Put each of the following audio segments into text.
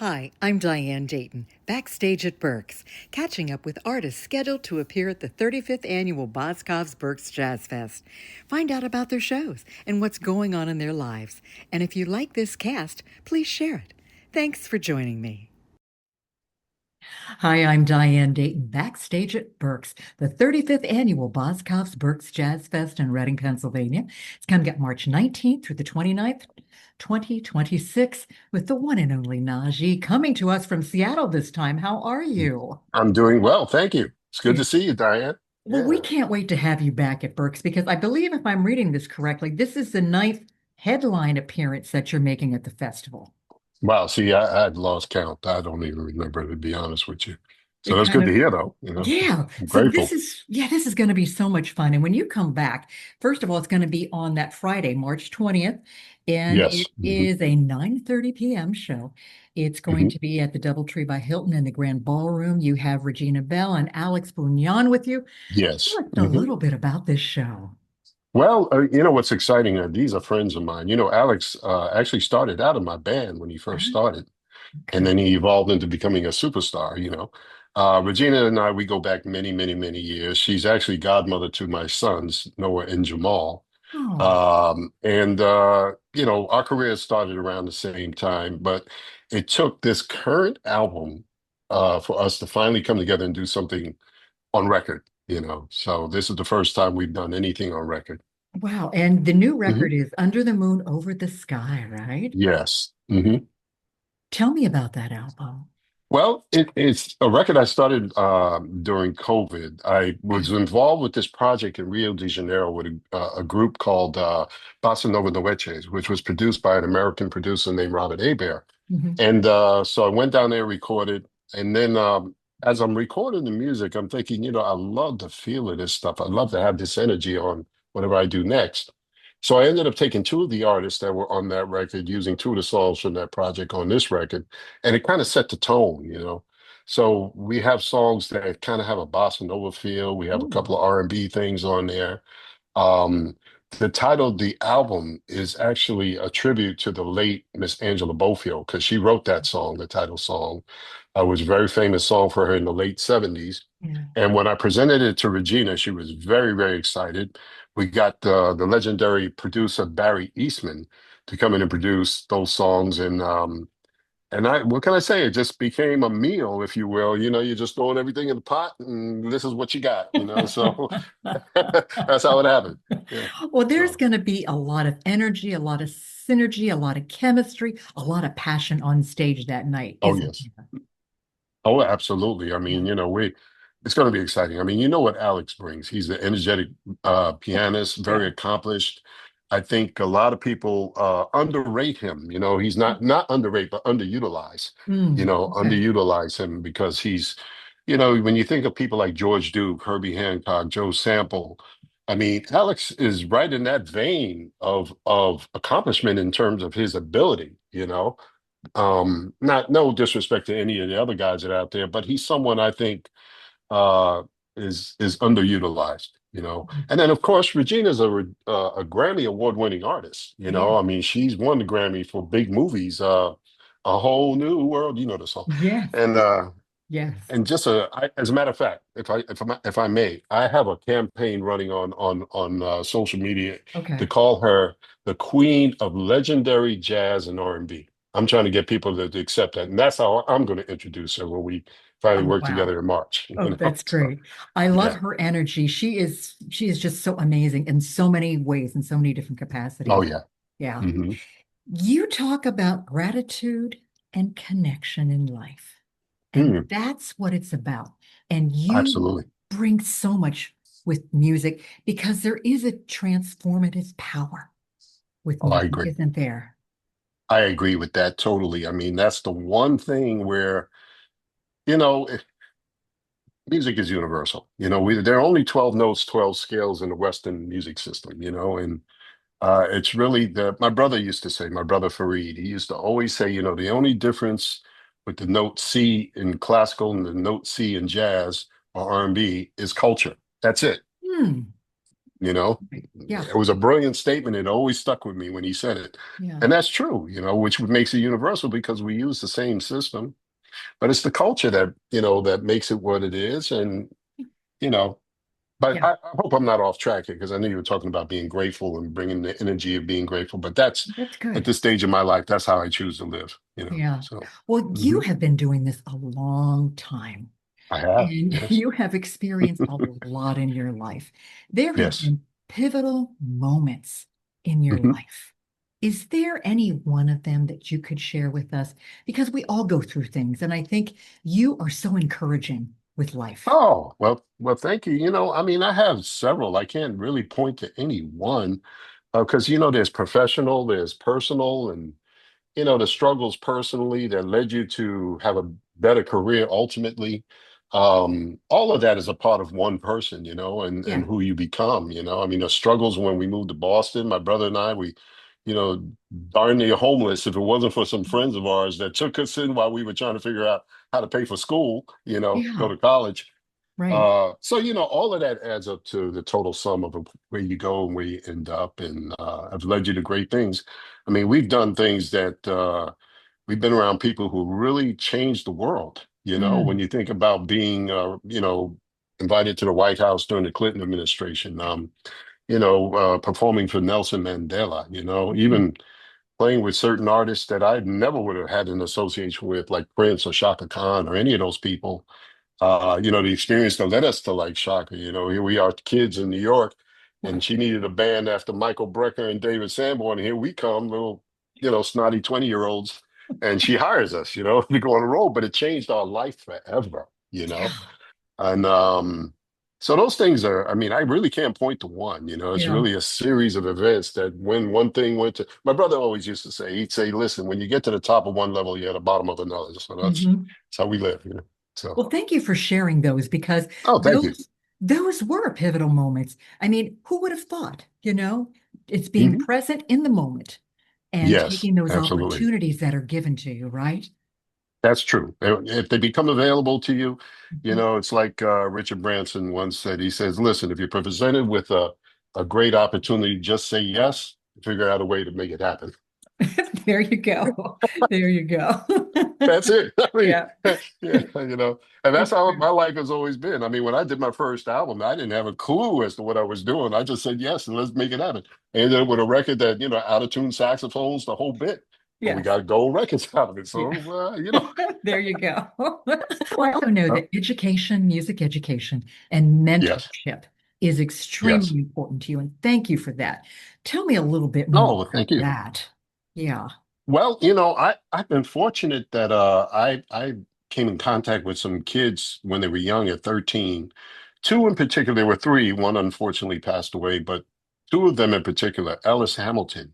Hi, I'm Diane Dayton, backstage at Berks, catching up with artists scheduled to appear at the 35th annual Boscov's Berks Jazz Fest. Find out about their shows and what's going on in their lives. And if you like this cast, please share it. Thanks for joining me. Hi, I'm Diane Dayton, backstage at Berks, the 35th annual Boscov's Berks Jazz Fest in Reading, Pennsylvania. It's coming up March 19th through the 29th, 2026, with the one and only Najee coming to us from Seattle this time. How are you? I'm doing well, thank you. It's good Yeah. to see you, Diane. Well, we Yeah. can't wait to have you back at Berks because I believe, if I'm reading this correctly, this is the ninth headline appearance that you're making at the festival. Wow. See, I'd lost count. I don't even remember, to be honest with you. So It that's kind good of to hear, though. Yeah. I'm So this grateful. is, yeah, this is going to be so much fun. And when you come back, first of all, it's going to be on that Friday, March 20th, and it Yes. is a 9:30 p.m. show. It's going Hmm. to be at the DoubleTree by Hilton in the Grand Ballroom. You have Regina Belle and Alex Bugnon with you. Yes. Tell us a little bit about this show. Well, you know what's exciting? These are friends of mine. Alex actually started out in my band when he first Ah, started, and okay. then he evolved into becoming a superstar. Regina and I, we go back many, many, many years. She's actually godmother to my sons, Noah and Jamal. Oh, Our careers started around the same time, but it took this current album for us to finally come together and do something on record. So this is the first time we've done anything on record. wow. And the new Hmm. record is Under the Moon, Over the Sky, right? Yes. Tell me about that album. Well, it's a record I started during COVID. I was involved with this project in Rio de Janeiro with a group called Bossa Nova Noches, which was produced by an American producer named Robert Hebert. Mhm. And so I went down there, recorded, and then as I'm recording the music, I'm thinking, I love the feel of this stuff. I love to have this energy on whatever I do next. So I ended up taking two of the artists that were on that record, using two of the songs from that project on this record, and it kind of set the tone. So we have songs that kind of have a bossa nova feel. We have a Ooh. couple of R&B things on there. Um, the title of the album is actually a tribute to the late Miss Angela Bofield because she wrote that song, the title song. It was a very famous song for her in the late 70s. Yeah. And when I presented it to Regina, she was very, very excited. We got the legendary producer Barry Eastman to come in and produce those songs. And what can I say? It just became a meal, if you will. You're just throwing everything in the pot and this is what you got. So that's how it happened. Yeah. Well, there's So, going to be a lot of energy, a lot of synergy, a lot of chemistry, a lot of passion on stage that night, oh isn't yes. there? Oh, absolutely. I Yeah. mean, it's going to be exciting. I mean, you know what Alex brings. He's an energetic pianist, very Yeah. accomplished. I think a lot of people underrate him. He's not underrate, but underutilized. Okay. Underutilize him because when you think of people like George Duke, Herbie Hancock, Joe Sample, I mean, Alex is right in that vein of accomplishment in terms of his ability. Not no disrespect to any of the other guys that are out there, but he's someone I think uh is underutilized. And then of course Regina's a Grammy award-winning artist. Yeah. I mean, she's won the Grammy for big movies, A Whole New World, you know the song. Yes. And Yes. as a matter of fact, if I may, I have a campaign running on social media to Okay. call her the queen of legendary jazz and R&B. I'm trying to get people to accept that, and that's how I'm going to introduce her when we finally Oh, work wow. together in March. Oh, that's So, great. I love yeah. her energy. She is just so amazing in so many ways, in so many different Oh capacities. yeah. Yeah. Hmm. You talk about gratitude and connection in life. And Mm, that's what it's about. And you absolutely. bring so much with music because there is a transformative power with Oh, I music, agree. isn't there? I agree with that totally. I mean, that's the one thing where you know music is universal. There are only 12 notes, 12 scales in the Western music system. And it's really my brother used to say, my brother Fareed, he used to always say, the only difference with the note C in classical and the note C in jazz or R&B is culture. That's it. Hmm. you know. Right. Yeah. It was a brilliant statement. It always stuck with me when he said it. Yeah. And that's true, which makes it universal because we use the same system, but it's the culture that, that makes it what it is. And, you know, but Yeah. I hope I'm not off track here because I know you were talking about being grateful and bringing the energy of being grateful. But that's That's at good. this stage of my life, that's how I choose to live. Yeah. So Well, you mhm. have been doing this a long time I have. and Yes. you have experienced a lot in your life. There have Yes. been pivotal moments in your Mhm. life. Is there any one of them that you could share with us? Because we all go through things, and I think you are so encouraging with life. Oh, well, thank you. I mean, I have several. I can't really point to any one because, there's professional, there's personal, and the struggles personally that led you to have a better career ultimately. All of that is a part of one person, and Yeah. who you become. I mean, the struggles when we moved to Boston, my brother and I, we, you know, darn near homeless if it wasn't for some friends of ours that took us in while we were trying to figure out how to pay for school, go Yeah. to college. Right. So all of that adds up to the total sum of where you go and where you end up, and have led you to great things. I mean, we've done things that we've been around people who really changed the world. When Mm. you think about being, invited to the White House during the Clinton administration, performing for Nelson Mandela, Mm. even playing with certain artists that I never would have had an association with, like Prince or Shaka Khan or any of those people. The experience that led us to like Shaka. Here we are, kids in New York, and she needed a band after Michael Brecker and David Sanborn. And here we come, little, snotty 20-year-olds, and she hires us, to go on the road. But it changed our life forever. Yeah. And so those things are, I mean, I really can't point to one, it's Yeah. really a series of events that when one thing went to, my brother always used to say, he'd say, listen, when you get to the top of one level, you're at the bottom of another. So Mhm. that's how we live. So. Well, thank you for sharing those because Oh, thank you. those were pivotal moments. I mean, who would have thought, it's being Hmm. present in the moment and Yes, taking those absolutely. opportunities that are given to you, right? That's true. If they become available to you, Mhm. it's like Richard Branson once said. He says, "Listen, if you're presented with a great opportunity, just say yes. Figure out a way to make it happen." There you go. There you go. That's it. I mean, Yeah. yeah, and that's It's how true. my life has always been. I mean, when I did my first album, I didn't have a clue as to what I was doing. I just said yes and let's make it happen. I ended up with a record that, out of tune saxophones, the whole bit. But we Yes. got gold records out of it. Yeah. So, There you go. Well, I also know uh, that education, music education, and yes, mentorship is yes. extremely important to you. And thank you for that. Tell me a little bit more Oh, thank about you. that. Yeah. Well, I've been fortunate that I came in contact with some kids when they were young at 13. Two in particular, there were three. One unfortunately passed away, but two of them in particular, Ellis Hamilton,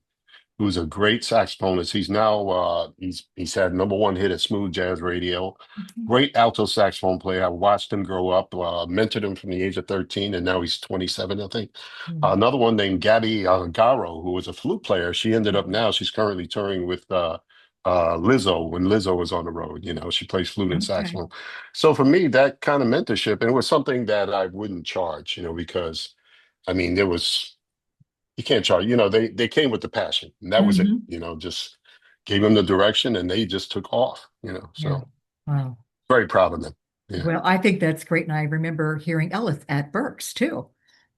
who's a great saxophonist. He's now he's had number one hit at Smooth Jazz Radio. Mhm. Great alto saxophone player. I watched him grow up, mentored him from the age of 13, and now he's 27, I think. Mhm. Another one named Gabby Garro, who was a flute player. She ended up Mhm. now, she's currently touring with Lizzo when Lizzo was on the road. She plays flute and Okay. saxophone. So for me, that kind of mentorship, and it was something that I wouldn't charge, because I mean, you can't charge, they came with the passion and that was it, Hmm. just gave them the direction and they just took off, Yeah. so Wow. very proud of them. Yeah. Well, I think that's great. And I remember hearing Ellis at Berks too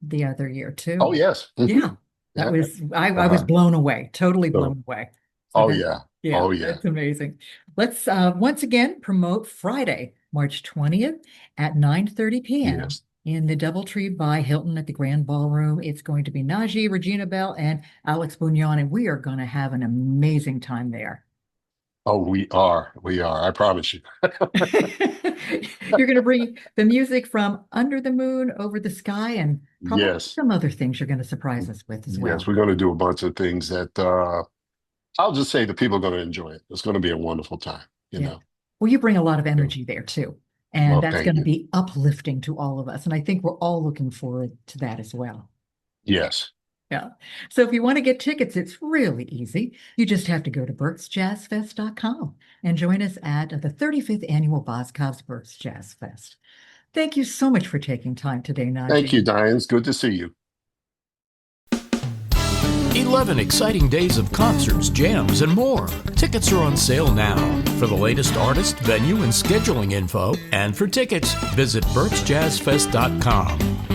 the other year Oh, too. yes. Yeah. That Yeah. was I was Uh-huh. blown away, totally So, blown away. So oh that yeah. yeah, Oh yeah. that's amazing. Let's once again promote Friday, March 20th at 9:30 p.m. Yes. in the DoubleTree by Hilton at the Grand Ballroom. It's going to be Najee, Regina Belle, and Alex Bugnon, and we are going to have an amazing time there. Oh, we are, I promise you. You're going to bring the music from Under the Moon, Over the Sky, and probably Yes. some other things you're going to surprise us with as Yes, well. we're going to do a bunch of things that I'll just say the people are going to enjoy it. It's going to be a wonderful time, Yeah. Well, you bring a lot of so, energy there too. And well, that's thank going to you. be uplifting to all of us. And I think we're all looking forward to that as well. Yes. Yeah. So if you want to get tickets, it's really easy. You just have to go to berksjazzfest.com and join us at the 35th annual Boscov's Berks Jazz Fest. Thank you so much for taking time today, Thank you, Najee. Diane. It's good to see you. 11 exciting days of concerts, jams, and more. Tickets are on sale now. For the latest artist, venue, and scheduling info, and for tickets, visit BerksJazzFest.com.